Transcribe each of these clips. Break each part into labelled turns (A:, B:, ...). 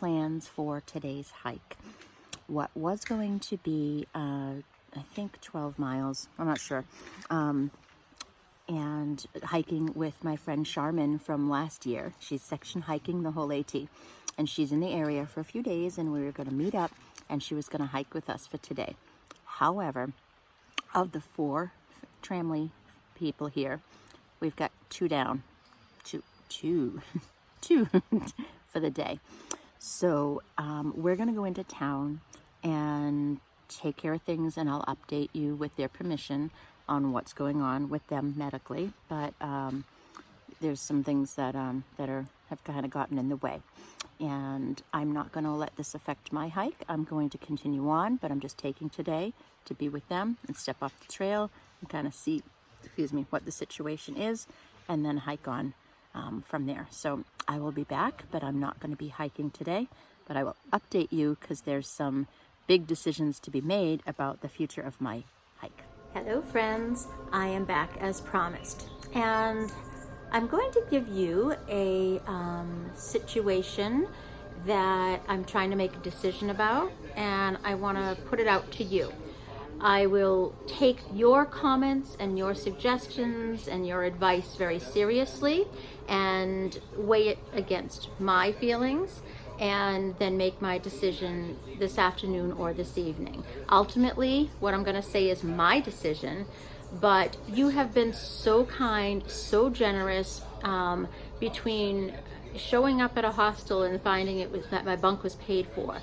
A: plans for today's hike. What was going to be, I think 12 miles, I'm not sure, and hiking with my friend Charmin from last year. She's section hiking the whole AT, and she's in the area for a few days, and we were going to meet up, and she was going to hike with us for today. However, of the 4 Tramley people here, we've got 2 down, two for the day. So we're going to go into town and take care of things, and I'll update you with their permission on what's going on with them medically. But there's some things that have kind of gotten in the way, and I'm not going to let this affect my hike. I'm going to continue on, but I'm just taking today to be with them and step off the trail and kind of see, what the situation is, and then hike on from there. So I will be back, but I'm not going to be hiking today, but I will update you because there's some big decisions to be made about the future of my hike. Hello friends, I am back as promised, and I'm going to give you a situation that I'm trying to make a decision about, and I want to put it out to you. I will take your comments and your suggestions and your advice very seriously and weigh it against my feelings, and then make my decision this afternoon or this evening. Ultimately, what I'm going to say is my decision, but you have been so kind, so generous, between showing up at a hostel and finding that my bunk was paid for,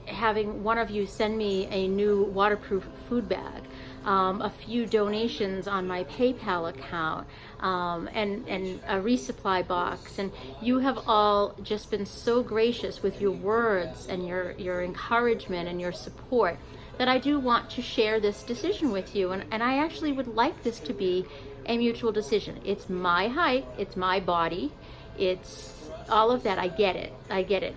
A: having one of you send me a new waterproof food bag, a few donations on my PayPal account, and a resupply box. And you have all just been so gracious with your words and your encouragement and your support that I do want to share this decision with you. And I actually would like this to be a mutual decision. It's my hike, it's my body, it's all of that. I get it.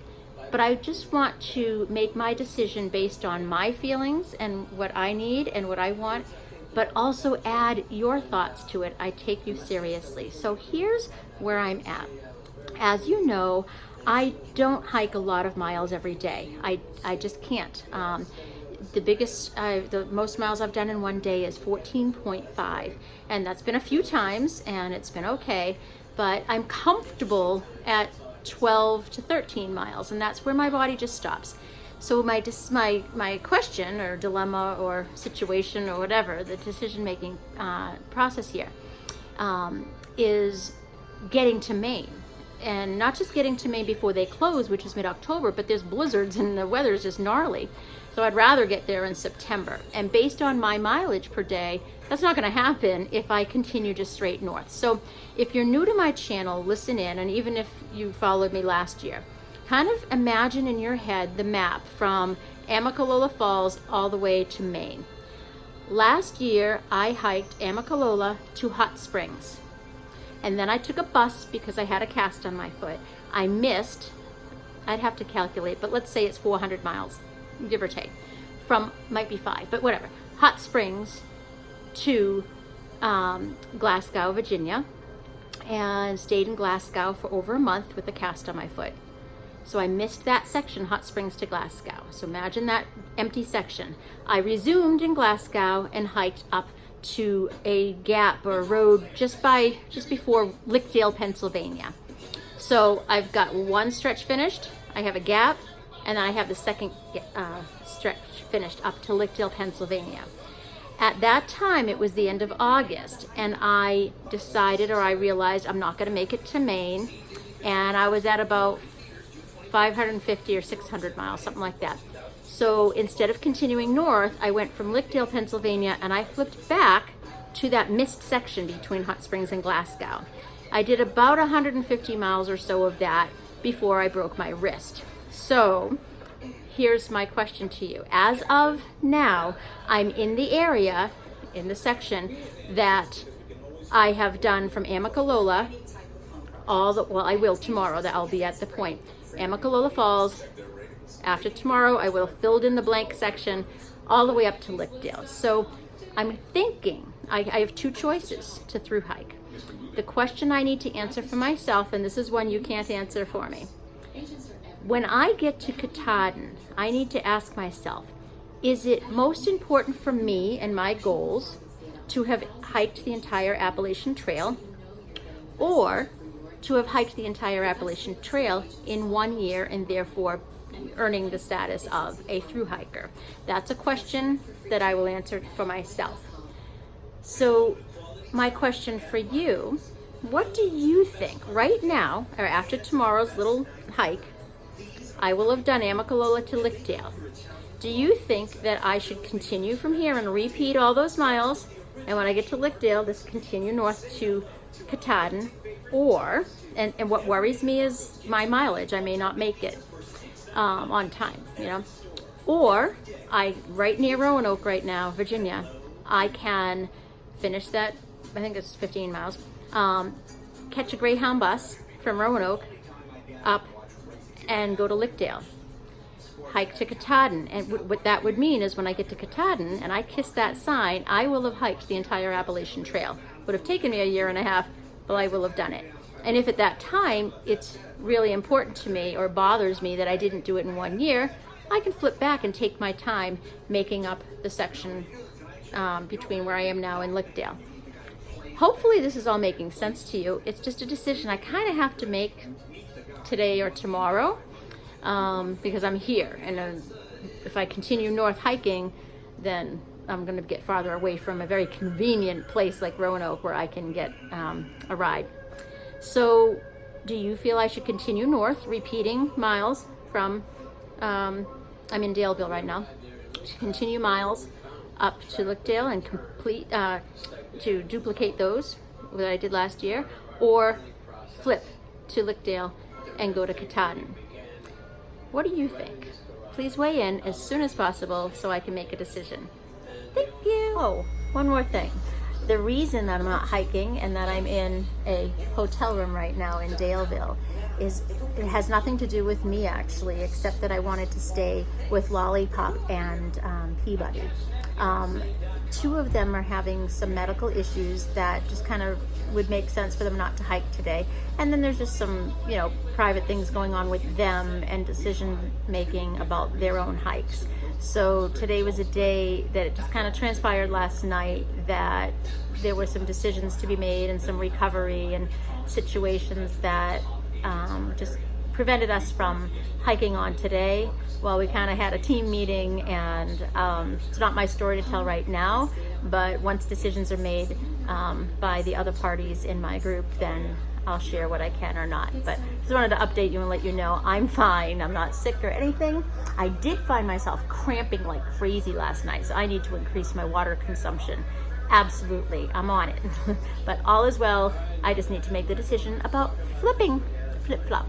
A: But I just want to make my decision based on my feelings and what I need and what I want, but also add your thoughts to it. I take you seriously. So here's where I'm at. As you know, I don't hike a lot of miles every day. I just can't. The most miles I've done in one day is 14.5, and that's been a few times, and it's been okay, but I'm comfortable at 12 to 13 miles, and that's where my body just stops. So my question or dilemma or situation or whatever, the decision-making process here, is getting to Maine. And not just getting to Maine before they close, which is mid-October, but there's blizzards and the weather is just gnarly. So I'd rather get there in September. And based on my mileage per day, that's not going to happen if I continue just straight north. So if you're new to my channel, listen in, and even if you followed me last year, kind of imagine in your head the map from Amicalola Falls all the way to Maine. Last year, I hiked Amicalola to Hot Springs. And then I took a bus because I had a cast on my foot. I missed, I'd have to calculate, but let's say it's 400 miles, give or take. Might be 5, but whatever. Hot Springs to Glasgow, Virginia, and stayed in Glasgow for over a month with a cast on my foot. So I missed that section, Hot Springs to Glasgow. So imagine that empty section. I resumed in Glasgow and hiked up to a gap or a road just before Lickdale, Pennsylvania. So I've got one stretch finished, I have a gap, and then I have the second stretch finished up to Lickdale, Pennsylvania. At that time, it was the end of August, and I realized I'm not going to make it to Maine, and I was at about 550 or 600 miles, something like that. So instead of continuing north, I went from Lickdale, Pennsylvania, and I flipped back to that missed section between Hot Springs and Glasgow. I did about 150 miles or so of that before I broke my wrist. So here's my question to you. As of now, I'm in the area, in the section that I have done from Amicalola, I will tomorrow, that I'll be at the point. Amicalola Falls. After tomorrow, I will have filled in the blank section all the way up to Lickdale. So I'm thinking, I have 2 choices to through hike. The question I need to answer for myself, and this is one you can't answer for me. When I get to Katahdin, I need to ask myself, is it most important for me and my goals to have hiked the entire Appalachian Trail, or to have hiked the entire Appalachian Trail in 1 year and therefore earning the status of a thru hiker? That's a question that I will answer for myself. So my question for you, what do you think right now, or after tomorrow's little hike, I will have done Amicalola to Lickdale. Do you think that I should continue from here and repeat all those miles, and when I get to Lickdale, just continue north to Katahdin? Or, and what worries me is my mileage. I may not make it on time, you know. Or, right near Roanoke right now, Virginia, I can finish that, I think it's 15 miles, catch a Greyhound bus from Roanoke up and go to Lickdale, hike to Katahdin. And what that would mean is when I get to Katahdin and I kiss that sign, I will have hiked the entire Appalachian Trail. Would have taken me a year and a half, but I will have done it. And if at that time it's really important to me or bothers me that I didn't do it in 1 year, I can flip back and take my time making up the section between where I am now and Lickdale. Hopefully this is all making sense to you. It's just a decision I kind of have to make today or tomorrow because I'm here. And if I continue north hiking, then I'm going to get farther away from a very convenient place like Roanoke where I can get a ride. So do you feel I should continue north, repeating miles from, I'm in Daleville right now, to continue miles up to Lickdale and complete, to duplicate those that I did last year, or flip to Lickdale and go to Katahdin? What do you think? Please weigh in as soon as possible so I can make a decision. Thank you. Oh, one more thing. The reason that I'm not hiking and that I'm in a hotel room right now in Daleville is it has nothing to do with me actually, except that I wanted to stay with Lollipop and Peabody. Two of them are having some medical issues that just kind of would make sense for them not to hike today. And then there's just some, you know, private things going on with them and decision making about their own hikes. So today was a day that it just kind of transpired last night that there were some decisions to be made and some recovery and situations that just prevented us from hiking on today. Well, we kind of had a team meeting, and it's not my story to tell right now, but once decisions are made by the other parties in my group, then I'll share what I can or not. But just wanted to update you and let you know I'm fine. I'm not sick or anything. I did find myself cramping like crazy last night, so I need to increase my water consumption. Absolutely, I'm on it. But all is well. I just need to make the decision about flip-flop.